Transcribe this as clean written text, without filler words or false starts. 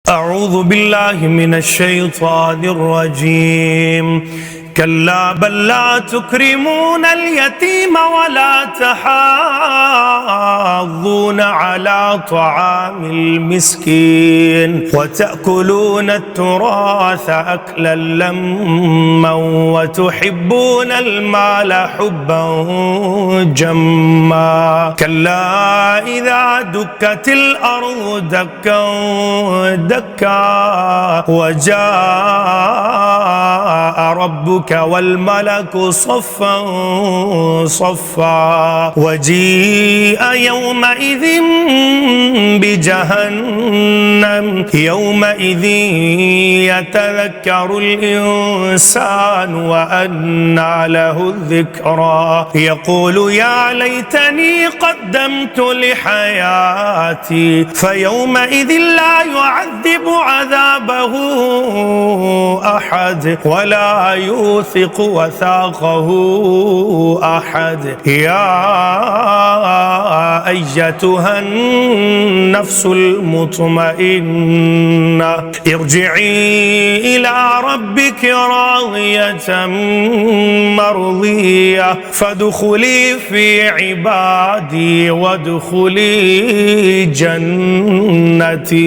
أعوذ بالله من الشيطان الرجيم. كلا بل لا تكرمون اليتيم ولا تحاضون على طعام المسكين وتأكلون التراث أكلا لما وتحبون المال حبا جما. كلا إذا دكت الأرض دكا دكا وجاء ربك والملك صفا صفا وجيء يومئذ بجهنم يومئذ يتذكر الإنسان وأنى له الذكرى يقول يا ليتني قدمت لحياتي فيومئذ لا يعذب عذابه أحد ولا يوثق وثاقه أحد. يا أيتها النفس المطمئنة ارجعي إلى ربك راضية مرضية فادخلي في عبادي وادخلي جنتي.